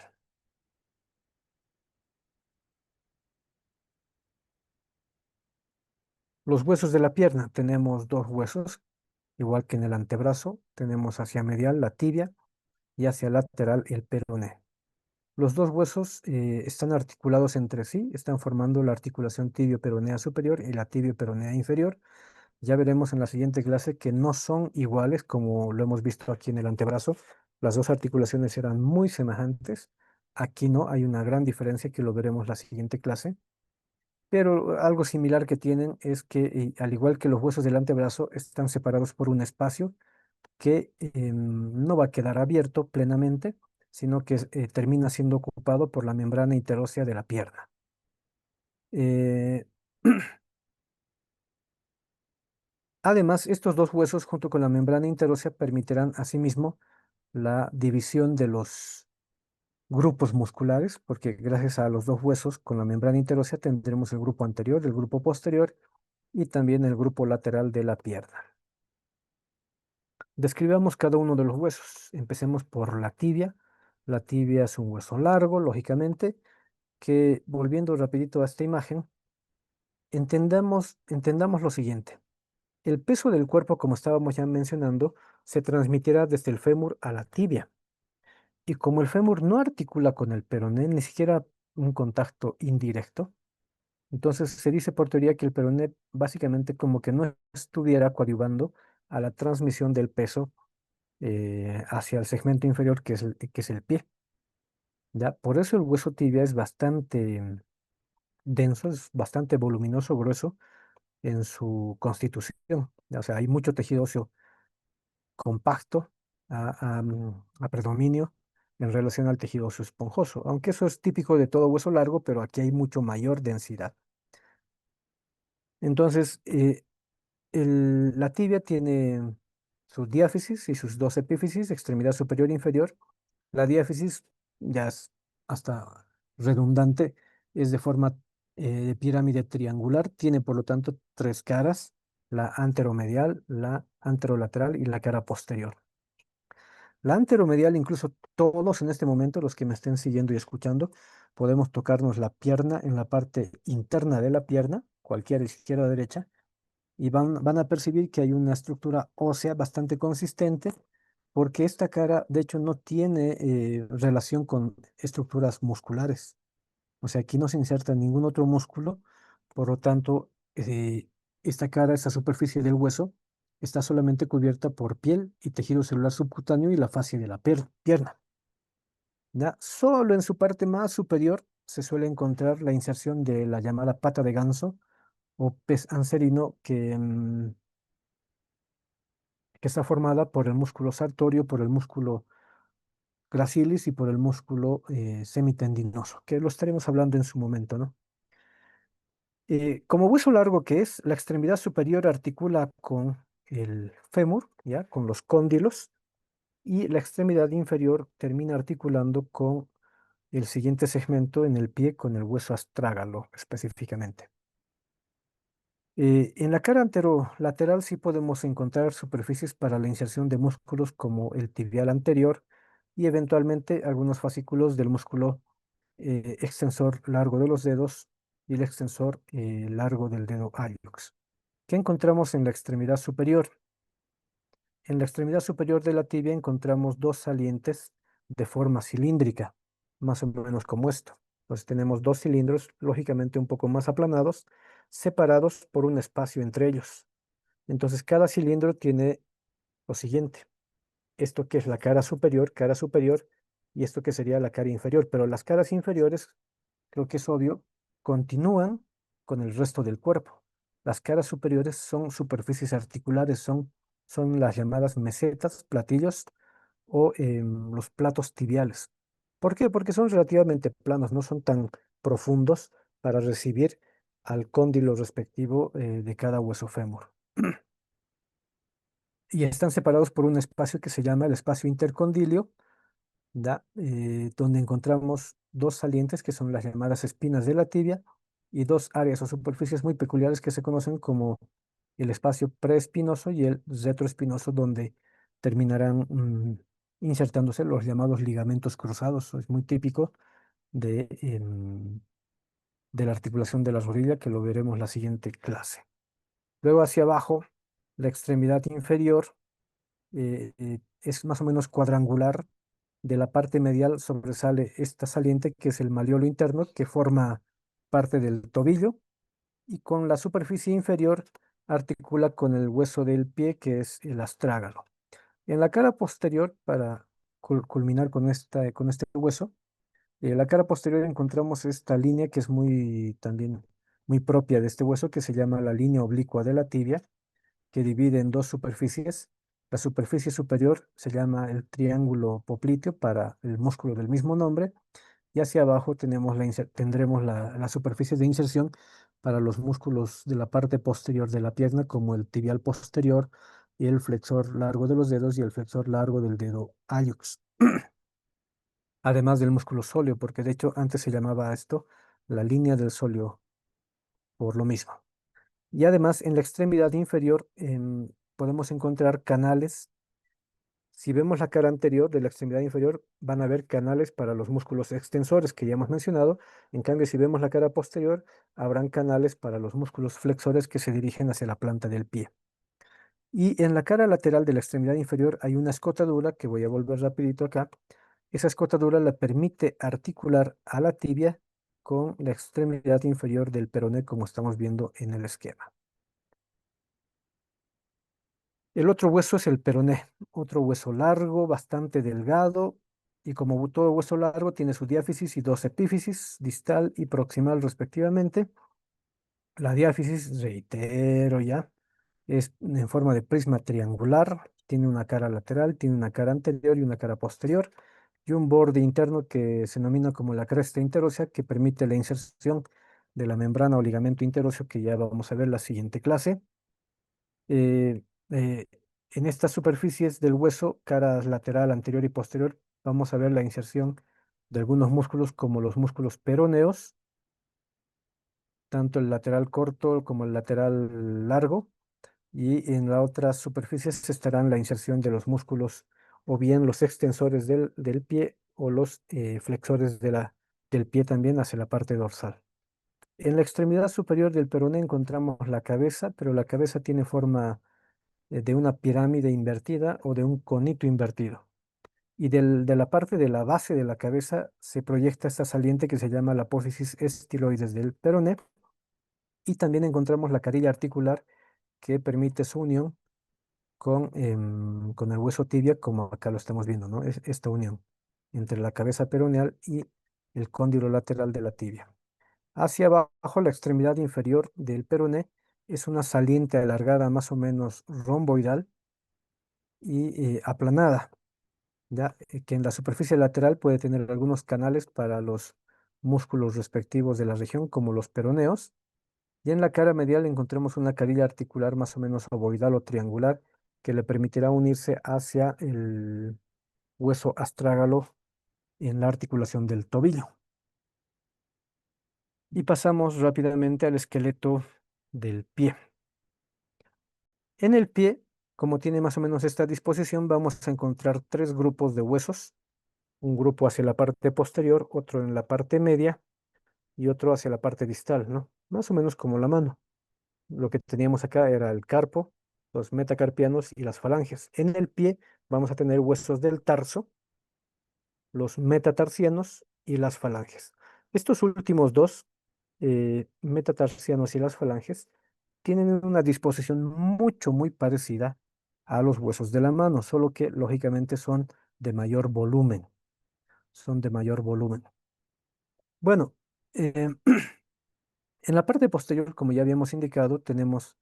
Los huesos de la pierna, tenemos dos huesos, igual que en el antebrazo, tenemos hacia medial la tibia y hacia lateral el peroné. Los dos huesos están articulados entre sí, están formando la articulación tibio-peronea superior y la tibio-peronea inferior. Ya veremos en la siguiente clase que no son iguales como lo hemos visto aquí en el antebrazo. Las dos articulaciones eran muy semejantes. Aquí no, hay una gran diferencia que lo veremos la siguiente clase. Pero algo similar que tienen es que, al igual que los huesos del antebrazo, están separados por un espacio que no va a quedar abierto plenamente, sino que termina siendo ocupado por la membrana interósea de la pierna. Eh, Además, estos dos huesos junto con la membrana interósea permitirán asimismo la división de los grupos musculares, porque gracias a los dos huesos con la membrana interósea tendremos el grupo anterior, el grupo posterior y también el grupo lateral de la pierna. Describamos cada uno de los huesos. Empecemos por la tibia. La tibia es un hueso largo, lógicamente, que volviendo rapidito a esta imagen, entendamos lo siguiente. El peso del cuerpo, como estábamos ya mencionando, se transmitirá desde el fémur a la tibia. Y como el fémur no articula con el peroné, ni siquiera un contacto indirecto, entonces se dice por teoría que el peroné básicamente como que no estuviera coadyuvando a la transmisión del peso hacia el segmento inferior que es el pie. ¿Ya? Por eso el hueso tibia es bastante denso, es bastante voluminoso, grueso en su constitución. ¿Ya? O sea, hay mucho tejido óseo compacto a predominio en relación al tejido óseo esponjoso, aunque eso es típico de todo hueso largo, pero aquí hay mucho mayor densidad. Entonces, la tibia tiene sus diáfisis y sus dos epífisis, extremidad superior e inferior. La diáfisis ya es hasta redundante, es de forma de pirámide triangular, tiene por lo tanto tres caras, la anteromedial, la anterolateral y la cara posterior. La anteromedial, incluso todos en este momento, los que me estén siguiendo y escuchando, podemos tocarnos la pierna en la parte interna de la pierna, cualquiera izquierda o derecha, y van a percibir que hay una estructura ósea bastante consistente, porque esta cara, de hecho, no tiene relación con estructuras musculares. O sea, aquí no se inserta ningún otro músculo, por lo tanto, esta cara, esta superficie del hueso, está solamente cubierta por piel y tejido celular subcutáneo y la fascia de la pierna. ¿Ya? Solo en su parte más superior se suele encontrar la inserción de la llamada pata de ganso o pez anserino que está formada por el músculo sartorio, por el músculo gracilis y por el músculo semitendinoso, que lo estaremos hablando en su momento, ¿no? Como hueso largo que es, la extremidad superior articula con el fémur, ¿ya? Con los cóndilos, y la extremidad inferior termina articulando con el siguiente segmento en el pie, con el hueso astrágalo específicamente. En la cara anterolateral sí podemos encontrar superficies para la inserción de músculos como el tibial anterior y eventualmente algunos fascículos del músculo extensor largo de los dedos y el extensor largo del dedo hallux. ¿Qué encontramos en la extremidad superior? En la extremidad superior de la tibia encontramos dos salientes de forma cilíndrica, más o menos como esto. Entonces tenemos dos cilindros, lógicamente un poco más aplanados, separados por un espacio entre ellos. Entonces cada cilindro tiene lo siguiente: esto que es la cara superior, y esto que sería la cara inferior, pero las caras inferiores, creo que es obvio, continúan con el resto del cuerpo. Las caras superiores son superficies articulares, son las llamadas mesetas, platillos o los platos tibiales. ¿Por qué? Porque son relativamente planos, no son tan profundos para recibir al cóndilo respectivo de cada hueso fémur. Y están separados por un espacio que se llama el espacio intercondilio, donde encontramos dos salientes que son las llamadas espinas de la tibia y dos áreas o superficies muy peculiares que se conocen como el espacio preespinoso y el retroespinoso, donde terminarán insertándose los llamados ligamentos cruzados. Es muy típico de la articulación de la rodilla, que lo veremos en la siguiente clase. Luego hacia abajo, la extremidad inferior es más o menos cuadrangular. De la parte medial sobresale esta saliente que es el maleolo interno, que forma parte del tobillo, y con la superficie inferior articula con el hueso del pie, que es el astrágalo. En la cara posterior, para culminar con este hueso, en la cara posterior encontramos esta línea que es muy también muy propia de este hueso, que se llama la línea oblicua de la tibia, que divide en dos superficies. La superficie superior se llama el triángulo popliteo para el músculo del mismo nombre, y hacia abajo tendremos la superficie de inserción para los músculos de la parte posterior de la pierna, como el tibial posterior, y el flexor largo de los dedos y el flexor largo del dedo hallux. Además del músculo sóleo, porque de hecho antes se llamaba esto la línea del sóleo por lo mismo. Y además en la extremidad inferior podemos encontrar canales. Si vemos la cara anterior de la extremidad inferior, van a ver canales para los músculos extensores que ya hemos mencionado. En cambio, si vemos la cara posterior, habrán canales para los músculos flexores que se dirigen hacia la planta del pie. Y en la cara lateral de la extremidad inferior hay una escotadura, que voy a volver rapidito acá. Esa escotadura la permite articular a la tibia con la extremidad inferior del peroné, como estamos viendo en el esquema. El otro hueso es el peroné, otro hueso largo, bastante delgado, y como todo hueso largo tiene su diáfisis y dos epífisis, distal y proximal respectivamente. La diáfisis, reitero ya, es en forma de prisma triangular, tiene una cara lateral, tiene una cara anterior y una cara posterior, y un borde interno que se denomina como la cresta interósea, que permite la inserción de la membrana o ligamento interóseo, que ya vamos a ver en la siguiente clase. eh, eh, en estas superficies del hueso, cara lateral, anterior y posterior, vamos a ver la inserción de algunos músculos como los músculos peroneos, tanto el lateral corto como el lateral largo, y en las otras superficies estarán la inserción de los músculos o bien los extensores del pie o los flexores del pie también hacia la parte dorsal. En la extremidad superior del peroné encontramos la cabeza, pero la cabeza tiene forma de una pirámide invertida o de un conito invertido. Y de la parte de la base de la cabeza se proyecta esta saliente que se llama la apófisis estiloides del peroné. Y también encontramos la carilla articular que permite su unión con el hueso tibia, como acá lo estamos viendo, ¿no? Es esta unión entre la cabeza peroneal y el cóndilo lateral de la tibia. Hacia abajo, la extremidad inferior del peroné es una saliente alargada más o menos romboidal y aplanada, ya que en la superficie lateral puede tener algunos canales para los músculos respectivos de la región, como los peroneos, y en la cara medial encontramos una carilla articular más o menos ovoidal o triangular que le permitirá unirse hacia el hueso astrágalo en la articulación del tobillo. Y pasamos rápidamente al esqueleto del pie. En el pie, como tiene más o menos esta disposición, vamos a encontrar tres grupos de huesos, un grupo hacia la parte posterior, otro en la parte media y otro hacia la parte distal, ¿no? Más o menos como la mano. Lo que teníamos acá era el carpo, los metacarpianos y las falanges. En el pie vamos a tener huesos del tarso, los metatarsianos y las falanges. Estos últimos dos, metatarsianos y las falanges, tienen una disposición muy parecida a los huesos de la mano, solo que lógicamente son de mayor volumen, son de mayor volumen. Bueno, eh, en la parte posterior, como ya habíamos indicado, tenemos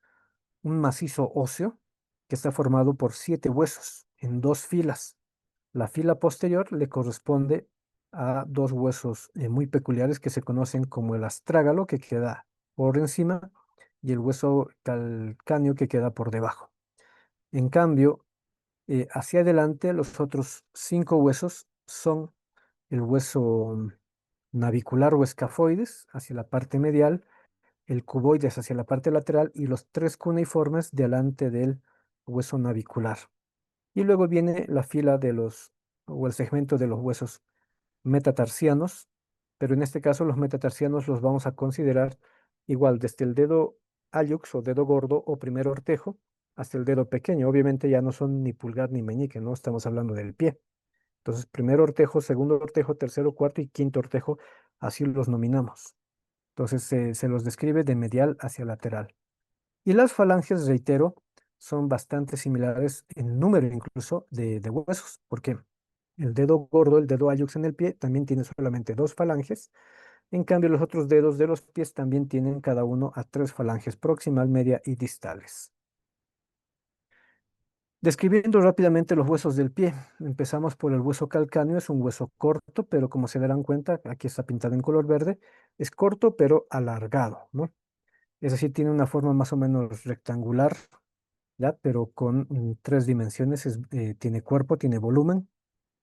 un macizo óseo que está formado por 7 huesos en 2 filas. La fila posterior le corresponde a 2 huesos muy peculiares que se conocen como el astrágalo, que queda por encima, y el hueso calcáneo, que queda por debajo. En cambio, hacia adelante, los otros 5 huesos son el hueso navicular o escafoides hacia la parte medial, el cuboides hacia la parte lateral y los 3 cuneiformes delante del hueso navicular. Y luego viene la fila o el segmento de los huesos metatarsianos, pero en este caso los metatarsianos los vamos a considerar igual desde el dedo hallux o dedo gordo o primer ortejo hasta el dedo pequeño. Obviamente ya no son ni pulgar ni meñique, no estamos hablando del pie. Entonces, primer ortejo, segundo ortejo, tercero, cuarto y quinto ortejo, así los nominamos. Entonces, se los describe de medial hacia lateral. Y las falanges, reitero, son bastante similares en número incluso de huesos, porque el dedo gordo, el dedo hallux en el pie, también tiene solamente 2 falanges. En cambio, los otros dedos de los pies también tienen cada uno a 3 falanges, proximal, media y distales. Describiendo rápidamente los huesos del pie, empezamos por el hueso calcáneo. Es un hueso corto, pero como se darán cuenta, aquí está pintado en color verde, es corto pero alargado, ¿no? Es decir, tiene una forma más o menos rectangular, ¿ya? Pero con 3 dimensiones. Tiene cuerpo, tiene volumen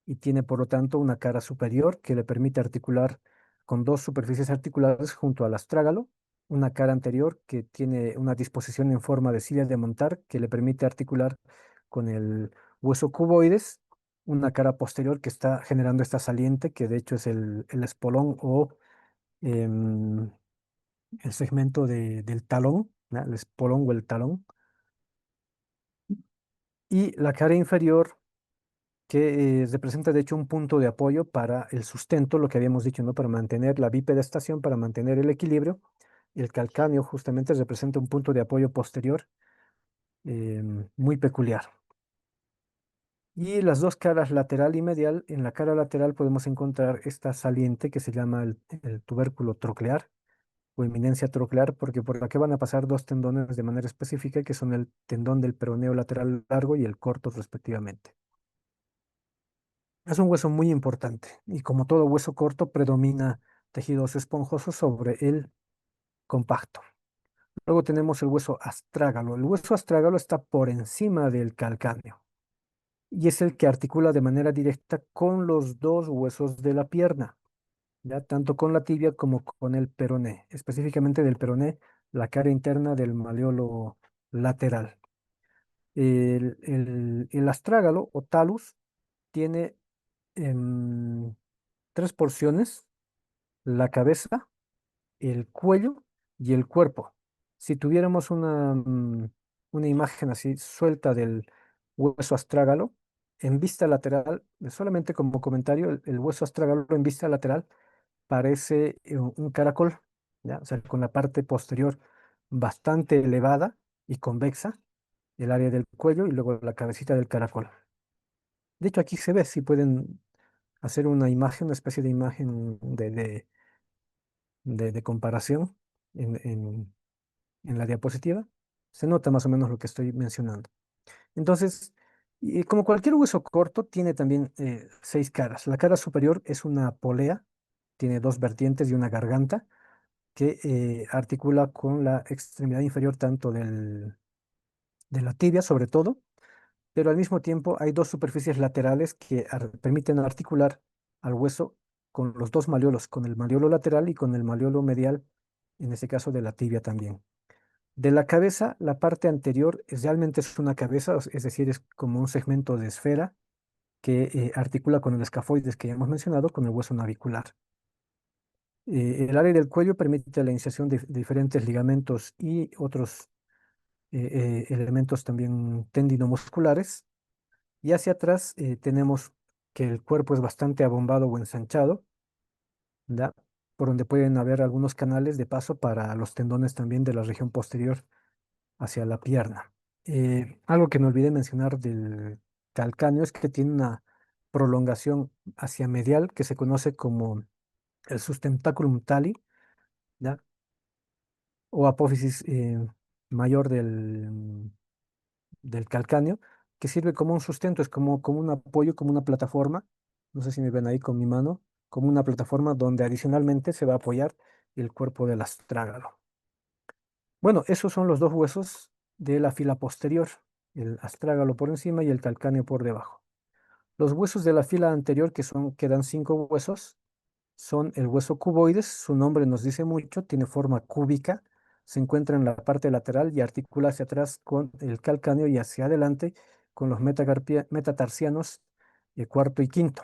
y tiene por lo tanto una cara superior que le permite articular con 2 superficies articulares junto al astrágalo, una cara anterior que tiene una disposición en forma de silla de montar que le permite articular con el hueso cuboides, una cara posterior que está generando esta saliente que de hecho es el espolón o em, el segmento del talón, ¿ya? El espolón o el talón, y la cara inferior que representa de hecho un punto de apoyo para el sustento, lo que habíamos dicho, ¿no? Para mantener la bipedestación, para mantener el equilibrio. El calcáneo justamente representa un punto de apoyo posterior muy peculiar. Y las dos caras lateral y medial, en la cara lateral podemos encontrar esta saliente que se llama el tubérculo troclear o eminencia troclear, porque por la que van a pasar 2 tendones de manera específica, que son el tendón del peroneo lateral largo y el corto respectivamente. Es un hueso muy importante y como todo hueso corto predomina tejido óseo esponjoso sobre el compacto. Luego tenemos el hueso astrágalo. El hueso astrágalo está por encima del calcáneo y es el que articula de manera directa con los 2 huesos de la pierna, ya tanto con la tibia como con el peroné, específicamente del peroné, la cara interna del maleolo lateral. El astrágalo o talus tiene em, tres porciones: la cabeza, el cuello y el cuerpo. Si tuviéramos una imagen así suelta del hueso astrágalo, en vista lateral, solamente como comentario, el hueso astrágalo en vista lateral parece un caracol, ¿ya? O sea, con la parte posterior bastante elevada y convexa, el área del cuello y luego la cabecita del caracol. De hecho, aquí se ve, si pueden hacer una imagen, una especie de imagen de comparación en la diapositiva, se nota más o menos lo que estoy mencionando. Entonces, y como cualquier hueso corto, tiene también seis caras. La cara superior es una polea, tiene dos vertientes y una garganta que articula con la extremidad inferior tanto de la tibia, sobre todo, pero al mismo tiempo hay dos superficies laterales que permiten articular al hueso con los dos malleolos, con el malleolo lateral y con el malleolo medial, en este caso de la tibia también. De la cabeza, la parte anterior realmente es una cabeza, es decir, es como un segmento de esfera que articula con el escafoides que ya hemos mencionado, con el hueso navicular. El área del cuello permite la inserción de diferentes ligamentos y otros elementos también tendinomusculares. Y hacia atrás tenemos que el cuerpo es bastante abombado o ensanchado, ¿ya? Por donde pueden haber algunos canales de paso para los tendones también de la región posterior hacia la pierna. Algo que me olvidé mencionar del calcáneo es que tiene una prolongación hacia medial que se conoce como el sustentaculum tali, ¿ya? O apófisis mayor del calcáneo, que sirve como un sustento, es como un apoyo, como una plataforma. No sé si me ven ahí con mi mano, como una plataforma donde adicionalmente se va a apoyar el cuerpo del astrágalo. Bueno, esos son los dos huesos de la fila posterior, el astrágalo por encima y el calcáneo por debajo. Los huesos de la fila anterior, quedan cinco huesos, son el hueso cuboides, su nombre nos dice mucho, tiene forma cúbica, se encuentra en la parte lateral y articula hacia atrás con el calcáneo y hacia adelante con los metatarsianos cuarto y quinto.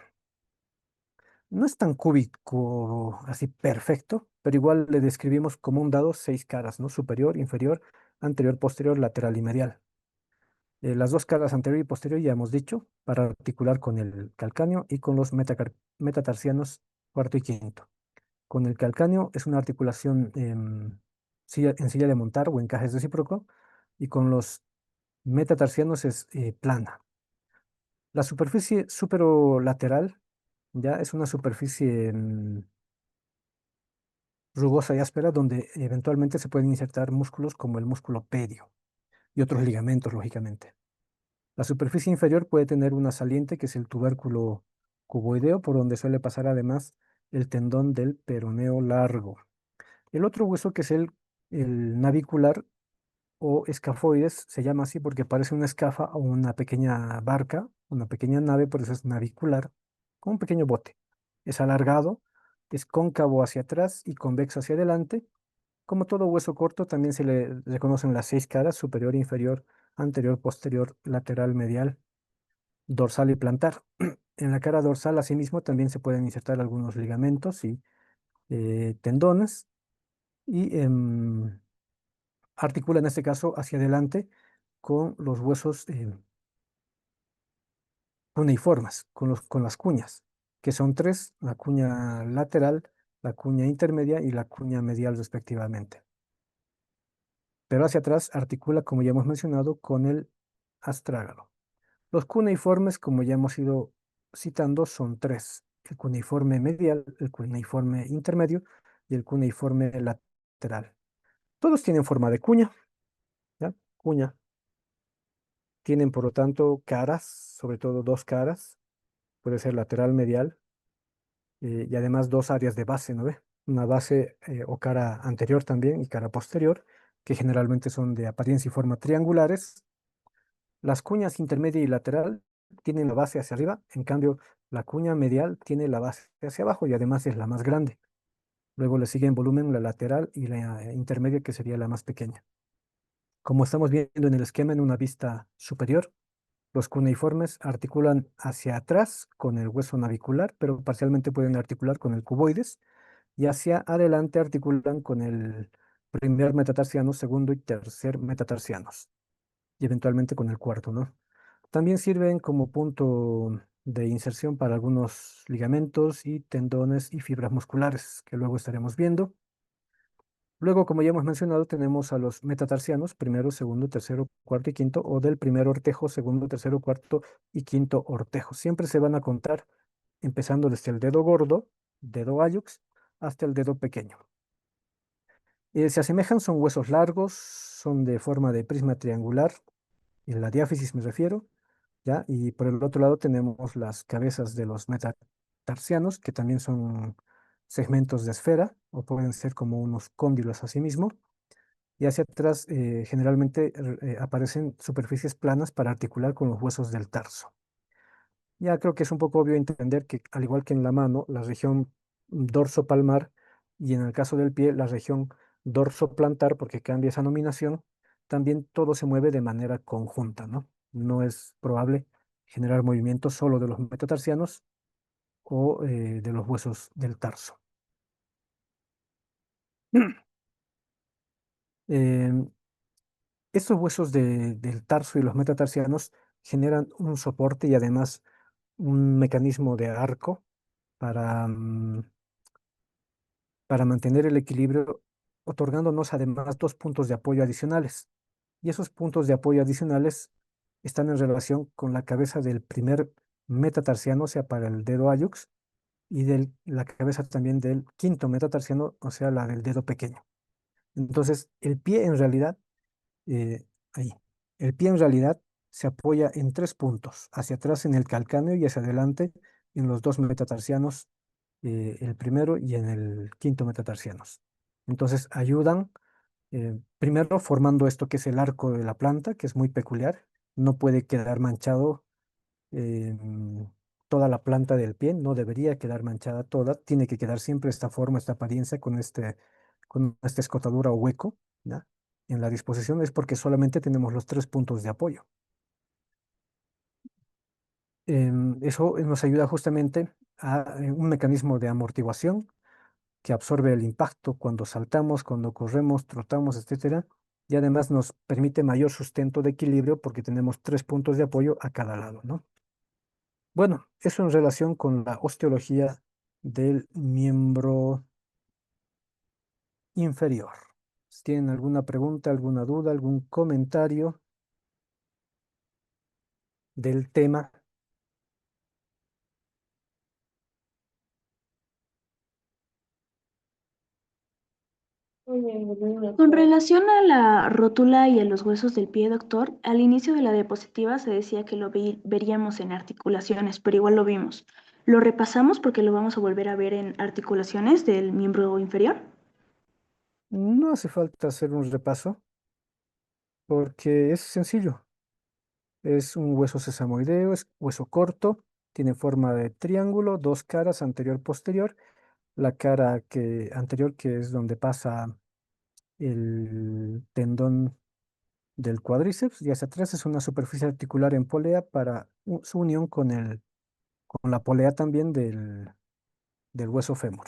No es tan cúbico así perfecto, pero igual le describimos como un dado seis caras, ¿no? Superior, inferior, anterior, posterior, lateral y medial. Las dos caras anterior y posterior ya hemos dicho, para articular con el calcáneo y con los metatarsianos cuarto y quinto. Con el calcáneo es una articulación en silla de montar o encajes recíproco, y con los metatarsianos es plana. La superficie superolateral ya es una superficie rugosa y áspera donde eventualmente se pueden insertar músculos como el músculo pedio y otros ligamentos, lógicamente. La superficie inferior puede tener una saliente que es el tubérculo cuboideo, por donde suele pasar además el tendón del peroneo largo. El otro hueso, que es el navicular o escafoides, se llama así porque parece una escafa o una pequeña barca, una pequeña nave, por eso es navicular, como un pequeño bote. Es alargado, es cóncavo hacia atrás y convexo hacia adelante. Como todo hueso corto, también se le reconocen las seis caras: superior, inferior, anterior, posterior, lateral, medial, dorsal y plantar. En la cara dorsal, asimismo, también se pueden insertar algunos ligamentos y tendones, y articula en este caso hacia adelante con los huesos cuneiformes, con las cuñas, que son tres: la cuña lateral, la cuña intermedia y la cuña medial respectivamente. Pero hacia atrás articula, como ya hemos mencionado, con el astrágalo. Los cuneiformes, como ya hemos ido citando, son tres: el cuneiforme medial, el cuneiforme intermedio y el cuneiforme lateral. Todos tienen forma de cuña, ¿ya? Cuña. Tienen, por lo tanto, caras, sobre todo dos caras, puede ser lateral, medial, y además dos áreas de base, ¿no ve? Una base o cara anterior también y cara posterior, que generalmente son de apariencia y forma triangulares. Las cuñas intermedia y lateral tienen la base hacia arriba, en cambio, la cuña medial tiene la base hacia abajo y además es la más grande. Luego le sigue en volumen la lateral y la intermedia, que sería la más pequeña. Como estamos viendo en el esquema en una vista superior, Los cuneiformes articulan hacia atrás con el hueso navicular, pero parcialmente pueden articular con el cuboides, y hacia adelante articulan con el primer metatarsiano, segundo y tercer metatarsianos, y eventualmente con el cuarto, ¿no? También sirven como punto de inserción para algunos ligamentos y tendones y fibras musculares, que luego estaremos viendo. Luego, como ya hemos mencionado, tenemos a los metatarsianos, primero, segundo, tercero, cuarto y quinto, o del primer ortejo, segundo, tercero, cuarto y quinto ortejo. Siempre se van a contar empezando desde el dedo gordo, dedo hallux, hasta el dedo pequeño. Se asemejan, son huesos largos, son de forma de prisma triangular, en la diáfisis me refiero, ¿ya? Y por el otro lado tenemos las cabezas de los metatarsianos, que también son segmentos de esfera, o pueden ser como unos cóndilos asimismo. Y hacia atrás generalmente aparecen superficies planas para articular con los huesos del tarso. Ya creo que es un poco obvio entender que, al igual que en la mano, la región dorsopalmar y en el caso del pie, la región dorsoplantar, porque cambia esa nominación, también todo se mueve de manera conjunta, ¿no? No es probable generar movimientos solo de los metatarsianos o de los huesos del tarso. Em, Estos huesos del tarso y los metatarsianos generan un soporte y además un mecanismo de arco para, para mantener el equilibrio, otorgándonos además dos puntos de apoyo adicionales. Y esos puntos de apoyo adicionales están en relación con la cabeza del primer metatarsiano, o sea, para el dedo hallux, y de la cabeza también del quinto metatarsiano, o sea, la del dedo pequeño. Entonces, el pie en realidad eh, ahí. El pie en realidad se apoya en tres puntos, hacia atrás en el calcáneo y hacia adelante en los dos metatarsianos, el primero y en el quinto metatarsianos. Entonces ayudan primero formando esto que es el arco de la planta, que es muy peculiar. No puede quedar manchado toda la planta del pie, no debería quedar manchada toda, tiene que quedar siempre esta forma, esta apariencia con esta escotadura o hueco, ¿ya? En la disposición es porque solamente tenemos los tres puntos de apoyo. Eso nos ayuda justamente a un mecanismo de amortiguación que absorbe el impacto cuando saltamos, cuando corremos, trotamos, etcétera, y además nos permite mayor sustento de equilibrio porque tenemos tres puntos de apoyo a cada lado, ¿no? Bueno, eso en relación con la osteología del miembro inferior. Si tienen alguna pregunta, alguna duda, algún comentario del tema. Con relación a la rótula y a los huesos del pie, doctor, al inicio de la diapositiva se decía que lo veríamos en articulaciones, pero igual lo vimos. ¿Lo repasamos porque lo vamos a volver a ver en articulaciones del miembro inferior? No hace falta hacer un repaso porque es sencillo. Es un hueso sesamoideo, es hueso corto, tiene forma de triángulo, dos caras, anterior-posterior. La cara anterior, que es donde pasa el tendón del cuádriceps, y hacia atrás es una superficie articular en polea para su unión con la polea también del hueso fémur.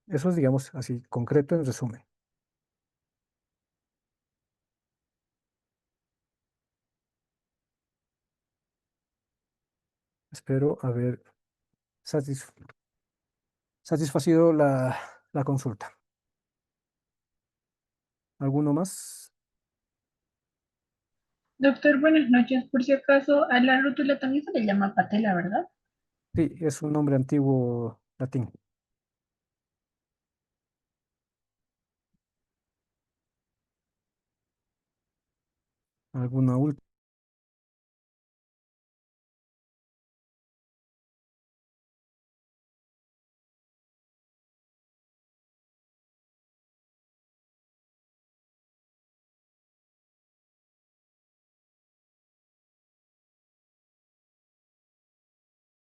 Eso es, digamos, así concreto en resumen. Espero haber satis- satisfacido la consulta. ¿Alguno más? Doctor, buenas noches. Por si acaso, a la rótula también se le llama patela, ¿verdad? Sí, es un nombre antiguo latín. ¿Alguna última?